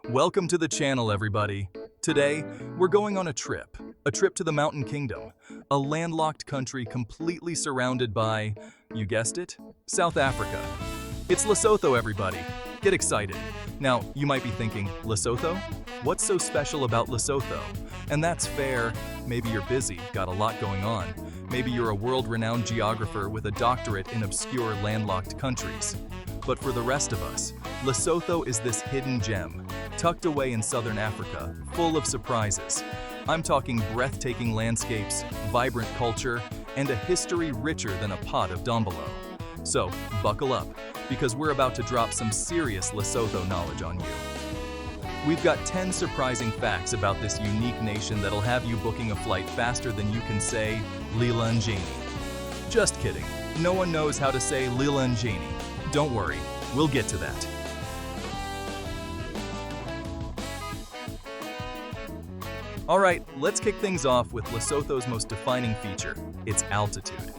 Welcome to the channel, everybody. Today, we're going on a trip to the Mountain Kingdom, a landlocked country completely surrounded by, you guessed it, South Africa. It's Lesotho, everybody. Get excited. Now, you might be thinking, Lesotho? What's so special about Lesotho? And that's fair. Maybe you're busy, got a lot going on. Maybe you're a world-renowned geographer with a doctorate in obscure landlocked countries. But for the rest of us, Lesotho is this hidden gem, tucked away in southern Africa, full of surprises. I'm talking breathtaking landscapes, vibrant culture, and a history richer than a pot of dombolo. So, buckle up, because we're about to drop some serious Lesotho knowledge on you. We've got 10 surprising facts about this unique nation that'll have you booking a flight faster than you can say Lilanjini. Just kidding, no one knows how to say Lilanjini. Don't worry, we'll get to that. Alright, let's kick things off with Lesotho's most defining feature, its altitude.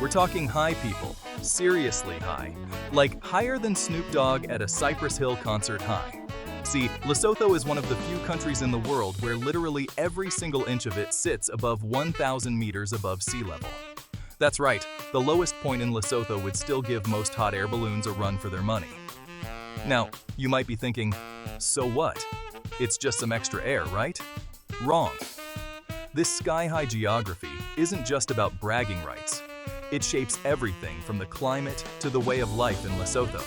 We're talking high, people, seriously high, like higher than Snoop Dogg at a Cypress Hill concert high. See, Lesotho is one of the few countries in the world where literally every single inch of it sits above 1,000 meters above sea level. That's right, the lowest point in Lesotho would still give most hot air balloons a run for their money. Now, you might be thinking, so what? It's just some extra air, right? Wrong. This sky-high geography isn't just about bragging rights. It shapes everything from the climate to the way of life in Lesotho.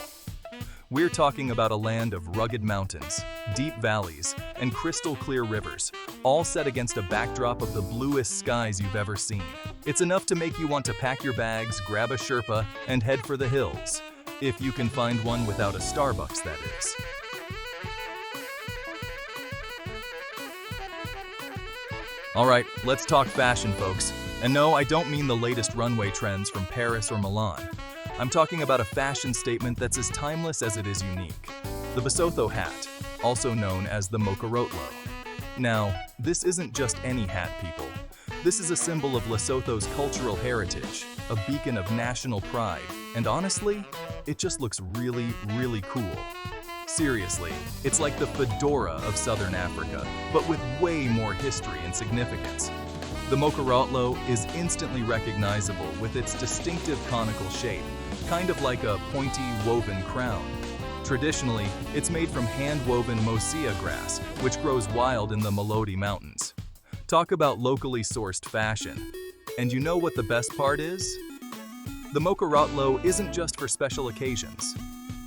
We're talking about a land of rugged mountains, deep valleys, and crystal-clear rivers, all set against a backdrop of the bluest skies you've ever seen. It's enough to make you want to pack your bags, grab a Sherpa, and head for the hills. If you can find one without a Starbucks, that is. Alright, let's talk fashion, folks. And no, I don't mean the latest runway trends from Paris or Milan. I'm talking about a fashion statement that's as timeless as it is unique. The Sesotho hat, also known as the Mokorotlo. Now, this isn't just any hat, people. This is a symbol of Lesotho's cultural heritage, a beacon of national pride, and honestly, it just looks really, really cool. Seriously, it's like the fedora of southern Africa, but with way more history and significance. The Mokorotlo is instantly recognizable with its distinctive conical shape, kind of like a pointy woven crown. Traditionally, it's made from hand-woven mosia grass, which grows wild in the Maloti Mountains. Talk about locally sourced fashion. And you know what the best part is? The Mokorotlo isn't just for special occasions.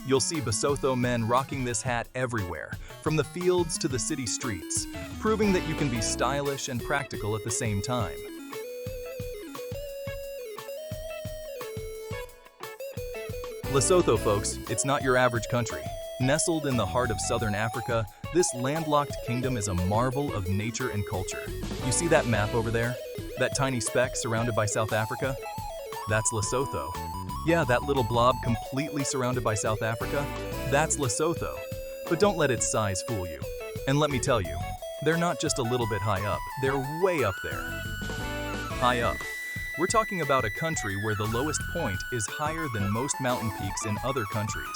You'll see Sesotho men rocking this hat everywhere, from the fields to the city streets, proving that you can be stylish and practical at the same time. Lesotho, folks, it's not your average country. Nestled in the heart of southern Africa, this landlocked kingdom is a marvel of nature and culture. You see that map over there? That tiny speck surrounded by South Africa? That's Lesotho. Yeah, that little blob completely surrounded by South Africa? That's Lesotho. But don't let its size fool you. And let me tell you, they're not just a little bit high up, they're way up there. High up. We're talking about a country where the lowest point is higher than most mountain peaks in other countries.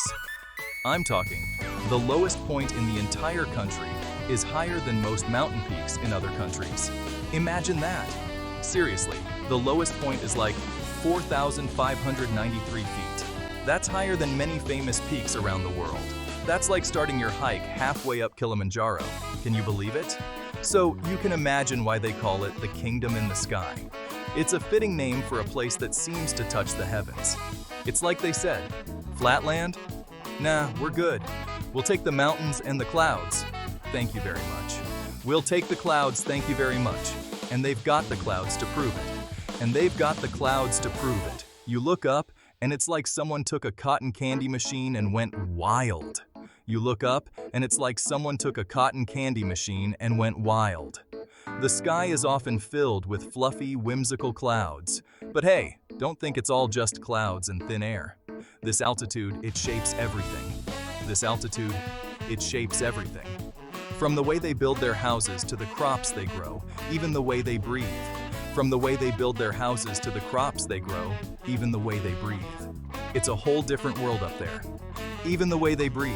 I'm talking, the lowest point in the entire country is higher than most mountain peaks in other countries. Imagine that. Seriously, the lowest point is like 4,593 feet. That's higher than many famous peaks around the world. That's like starting your hike halfway up Kilimanjaro. Can you believe it? So you can imagine why they call it the Kingdom in the Sky. It's a fitting name for a place that seems to touch the heavens. It's like they said, flatland? Nah, we're good. We'll take the mountains and the clouds. Thank you very much. We'll take the clouds, thank you very much. And they've got the clouds to prove it. And they've got the clouds to prove it. You look up, and it's like someone took a cotton candy machine and went wild. You look up, and it's like someone took a cotton candy machine and went wild. The sky is often filled with fluffy, whimsical clouds. But hey, don't think it's all just clouds and thin air. This altitude, it shapes everything. This altitude, it shapes everything. From the way they build their houses to the crops they grow, even the way they breathe. From the way they build their houses to the crops they grow, even the way they breathe. It's a whole different world up there. Even the way they breathe.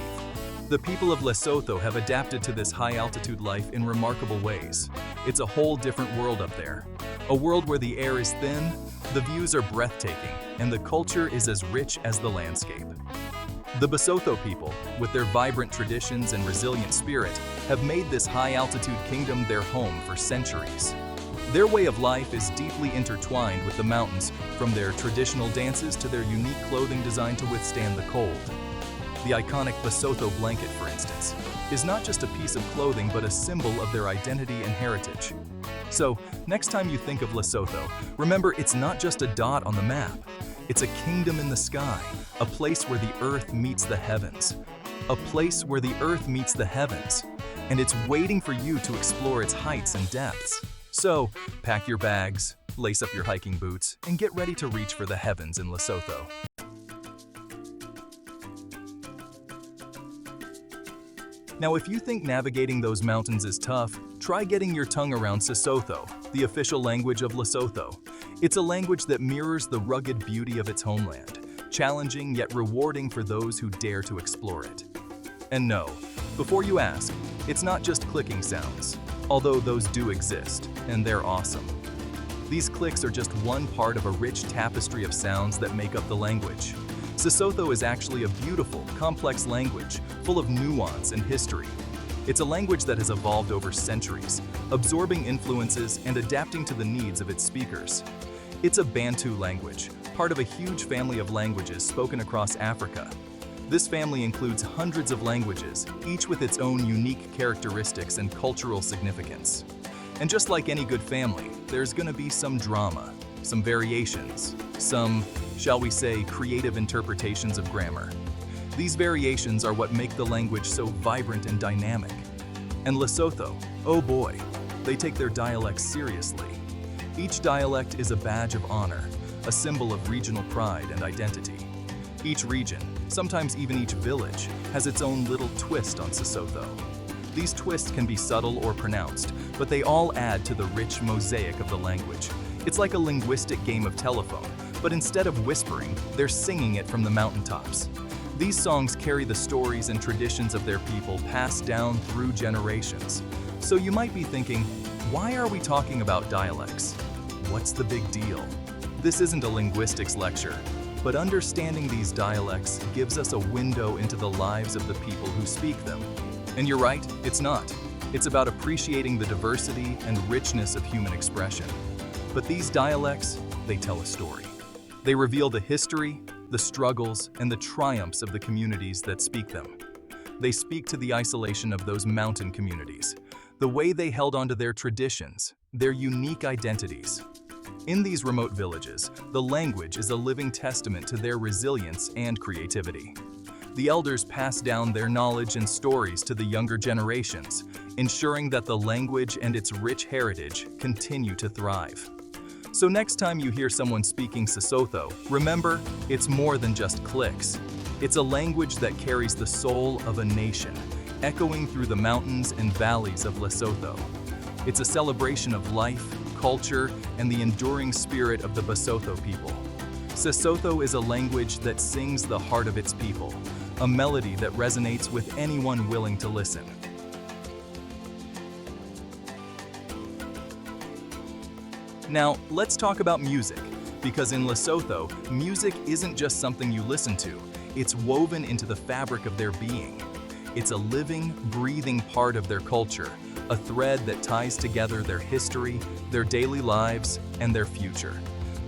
The people of Lesotho have adapted to this high-altitude life in remarkable ways. It's a whole different world up there. A world where the air is thin, the views are breathtaking, and the culture is as rich as the landscape. The Sesotho people, with their vibrant traditions and resilient spirit, have made this high-altitude kingdom their home for centuries. Their way of life is deeply intertwined with the mountains, from their traditional dances to their unique clothing designed to withstand the cold. The iconic Sesotho blanket, for instance, is not just a piece of clothing but a symbol of their identity and heritage. So, next time you think of Lesotho, remember it's not just a dot on the map. It's a kingdom in the sky, a place where the earth meets the heavens. A place where the earth meets the heavens, and it's waiting for you to explore its heights and depths. So, pack your bags, lace up your hiking boots, and get ready to reach for the heavens in Lesotho. Now, if you think navigating those mountains is tough, try getting your tongue around Sesotho, the official language of Lesotho. It's a language that mirrors the rugged beauty of its homeland, challenging yet rewarding for those who dare to explore it. And no, before you ask, it's not just clicking sounds, although those do exist, and they're awesome. These clicks are just one part of a rich tapestry of sounds that make up the language. Sesotho is actually a beautiful, complex language, full of nuance and history. It's a language that has evolved over centuries, absorbing influences and adapting to the needs of its speakers. It's a Bantu language, part of a huge family of languages spoken across Africa. This family includes hundreds of languages, each with its own unique characteristics and cultural significance. And just like any good family, there's gonna be some drama, some variations, some, shall we say, creative interpretations of grammar. These variations are what make the language so vibrant and dynamic. And Lesotho, oh boy, they take their dialects seriously. Each dialect is a badge of honor, a symbol of regional pride and identity. Each region, sometimes even each village, has its own little twist on Sesotho. These twists can be subtle or pronounced, but they all add to the rich mosaic of the language. It's like a linguistic game of telephone, but instead of whispering, they're singing it from the mountaintops. These songs carry the stories and traditions of their people passed down through generations. So you might be thinking, why are we talking about dialects? What's the big deal? This isn't a linguistics lecture, but understanding these dialects gives us a window into the lives of the people who speak them. And you're right, it's not. It's about appreciating the diversity and richness of human expression. But these dialects, they tell a story. They reveal the history, the struggles, and the triumphs of the communities that speak them. They speak to the isolation of those mountain communities, the way they held onto their traditions, their unique identities. In these remote villages, the language is a living testament to their resilience and creativity. The elders pass down their knowledge and stories to the younger generations, ensuring that the language and its rich heritage continue to thrive. So next time you hear someone speaking Sesotho, remember, it's more than just clicks. It's a language that carries the soul of a nation, echoing through the mountains and valleys of Lesotho. It's a celebration of life, culture, and the enduring spirit of the Sesotho people. Sesotho is a language that sings the heart of its people, a melody that resonates with anyone willing to listen. Now, let's talk about music, because in Lesotho, music isn't just something you listen to, it's woven into the fabric of their being. It's a living, breathing part of their culture, a thread that ties together their history, their daily lives, and their future.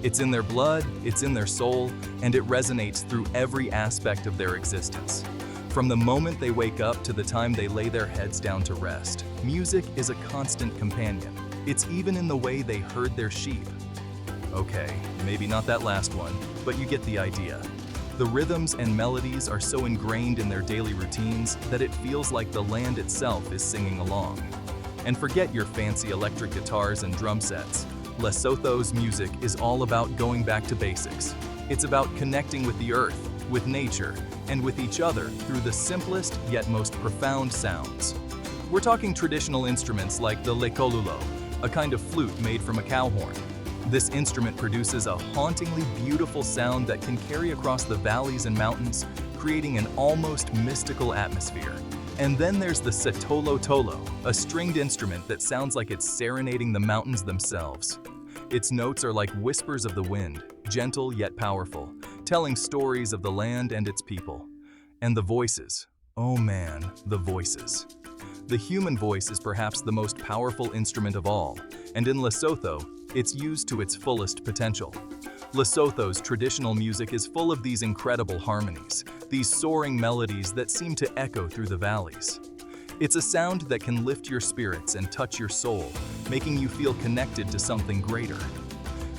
It's in their blood, it's in their soul, and it resonates through every aspect of their existence. From the moment they wake up to the time they lay their heads down to rest, music is a constant companion. It's even in the way they herd their sheep. Okay, maybe not that last one, but you get the idea. The rhythms and melodies are so ingrained in their daily routines that it feels like the land itself is singing along. And forget your fancy electric guitars and drum sets. Lesotho's music is all about going back to basics. It's about connecting with the earth, with nature, and with each other through the simplest yet most profound sounds. We're talking traditional instruments like the lekolulo, a kind of flute made from a cow horn, This instrument produces a hauntingly beautiful sound that can carry across the valleys and mountains, creating an almost mystical atmosphere. And then there's the Setolo Tolo, a stringed instrument that sounds like it's serenading the mountains themselves. Its notes are like whispers of the wind, gentle yet powerful, telling stories of the land and its people. And the voices. Oh man, the voices. The human voice is perhaps the most powerful instrument of all, and in Lesotho, it's used to its fullest potential. Lesotho's traditional music is full of these incredible harmonies, these soaring melodies that seem to echo through the valleys. It's a sound that can lift your spirits and touch your soul, making you feel connected to something greater.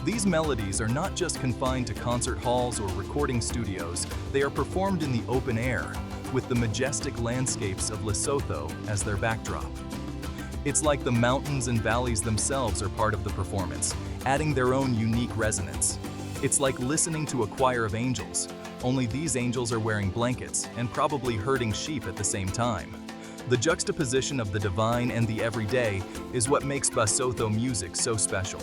These melodies are not just confined to concert halls or recording studios, they are performed in the open air, with the majestic landscapes of Lesotho as their backdrop. It's like the mountains and valleys themselves are part of the performance, adding their own unique resonance. It's like listening to a choir of angels, only these angels are wearing blankets and probably herding sheep at the same time. The juxtaposition of the divine and the everyday is what makes Basotho music so special.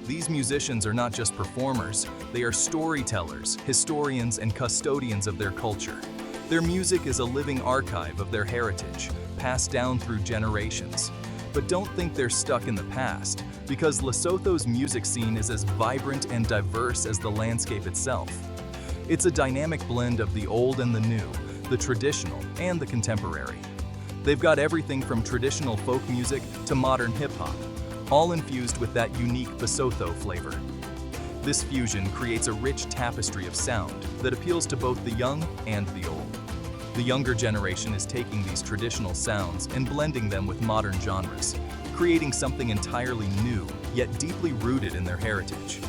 These musicians are not just performers, they are storytellers, historians, and custodians of their culture. Their music is a living archive of their heritage, passed down through generations. But don't think they're stuck in the past, because Lesotho's music scene is as vibrant and diverse as the landscape itself. It's a dynamic blend of the old and the new, the traditional and the contemporary. They've got everything from traditional folk music to modern hip-hop, all infused with that unique Basotho flavor. This fusion creates a rich tapestry of sound that appeals to both the young and the old. The younger generation is taking these traditional sounds and blending them with modern genres, creating something entirely new, yet deeply rooted in their heritage.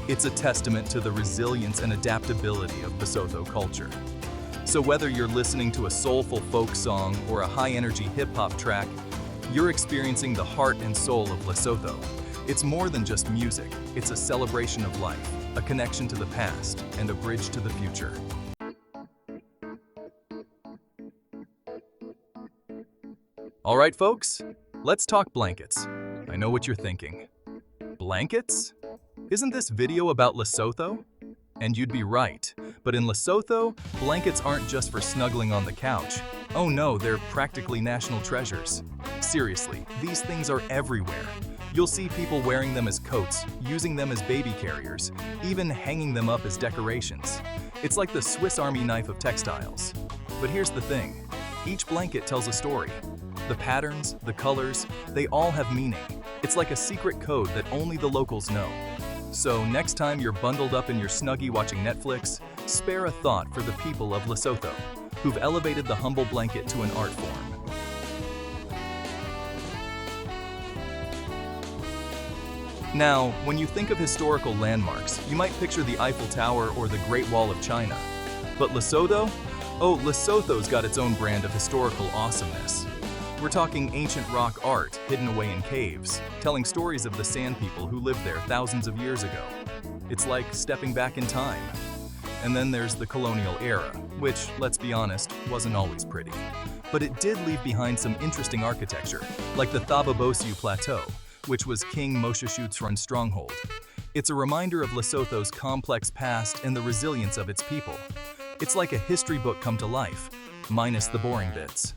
It's a testament to the resilience and adaptability of Basotho culture. So whether you're listening to a soulful folk song or a high-energy hip-hop track, you're experiencing the heart and soul of Lesotho. It's more than just music, it's a celebration of life, a connection to the past, and a bridge to the future. All right, folks, let's talk blankets. I know what you're thinking. Blankets? Isn't this video about Lesotho? And you'd be right, but in Lesotho, blankets aren't just for snuggling on the couch. Oh no, they're practically national treasures. Seriously, these things are everywhere. You'll see people wearing them as coats, using them as baby carriers, even hanging them up as decorations. It's like the Swiss Army knife of textiles. But here's the thing, each blanket tells a story. The patterns, the colors, they all have meaning. It's like a secret code that only the locals know. So next time you're bundled up in your snuggie watching Netflix, spare a thought for the people of Lesotho, who've elevated the humble blanket to an art form. Now, when you think of historical landmarks, you might picture the Eiffel Tower or the Great Wall of China. But Lesotho? Oh, Lesotho's got its own brand of historical awesomeness. We're talking ancient rock art hidden away in caves, telling stories of the sand people who lived there thousands of years ago. It's like stepping back in time. And then there's the colonial era, which, let's be honest, wasn't always pretty. But it did leave behind some interesting architecture, like the Thaba-Bossiu Plateau, which was King Mosheshutsrun's stronghold. It's a reminder of Lesotho's complex past and the resilience of its people. It's like a history book come to life, minus the boring bits.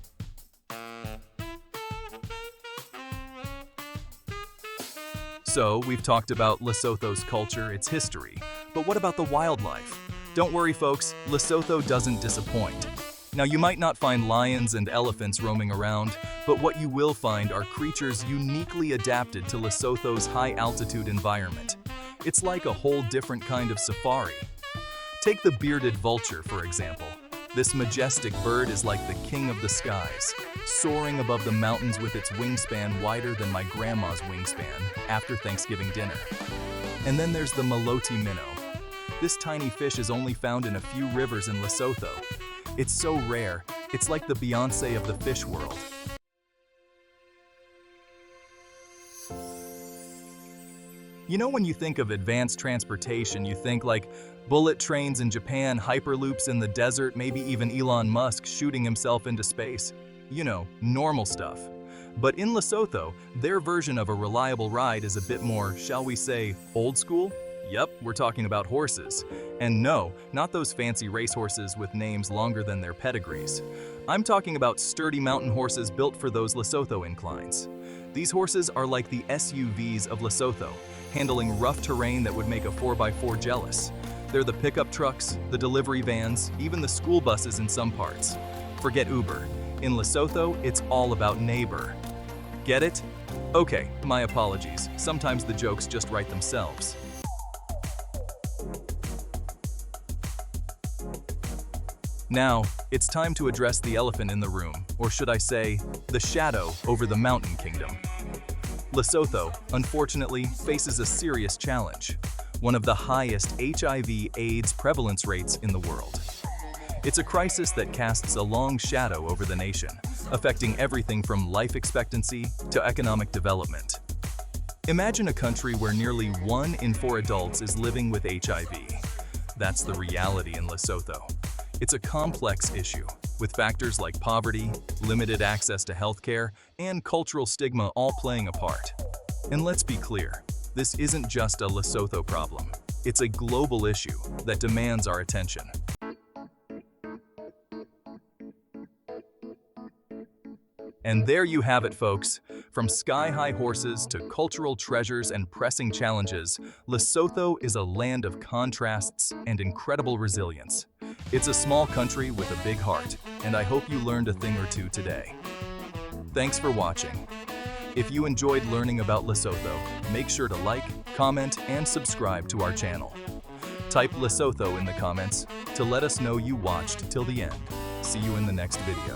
So, we've talked about Lesotho's culture, its history, but what about the wildlife? Don't worry folks, Lesotho doesn't disappoint. Now you might not find lions and elephants roaming around, but what you will find are creatures uniquely adapted to Lesotho's high-altitude environment. It's like a whole different kind of safari. Take the bearded vulture, for example. This majestic bird is like the king of the skies, soaring above the mountains with its wingspan wider than my grandma's wingspan after Thanksgiving dinner. And then there's the Maloti minnow. This tiny fish is only found in a few rivers in Lesotho. It's so rare, it's like the Beyoncé of the fish world. You know, when you think of advanced transportation, you think like bullet trains in Japan, hyperloops in the desert, maybe even Elon Musk shooting himself into space. You know, normal stuff. But in Lesotho, their version of a reliable ride is a bit more, shall we say, old school? Yep, we're talking about horses. And no, not those fancy racehorses with names longer than their pedigrees. I'm talking about sturdy mountain horses built for those Lesotho inclines. These horses are like the SUVs of Lesotho, handling rough terrain that would make a 4x4 jealous. They're the pickup trucks, the delivery vans, even the school buses in some parts. Forget Uber. In Lesotho, it's all about neighbor. Get it? Okay, my apologies. Sometimes the jokes just write themselves. Now, it's time to address the elephant in the room, or should I say, the shadow over the mountain kingdom. Lesotho, unfortunately, faces a serious challenge, one of the highest HIV/AIDS prevalence rates in the world. It's a crisis that casts a long shadow over the nation, affecting everything from life expectancy to economic development. Imagine a country where nearly 1 in 4 adults is living with HIV. That's the reality in Lesotho. It's a complex issue, with factors like poverty, limited access to healthcare, and cultural stigma all playing a part. And let's be clear, this isn't just a Lesotho problem. It's a global issue that demands our attention. And there you have it, folks. From sky-high horses to cultural treasures and pressing challenges, Lesotho is a land of contrasts and incredible resilience. It's a small country with a big heart, and I hope you learned a thing or two today. Thanks for watching. If you enjoyed learning about Lesotho, make sure to like, comment, and subscribe to our channel. Type Lesotho in the comments to let us know you watched till the end. See you in the next video.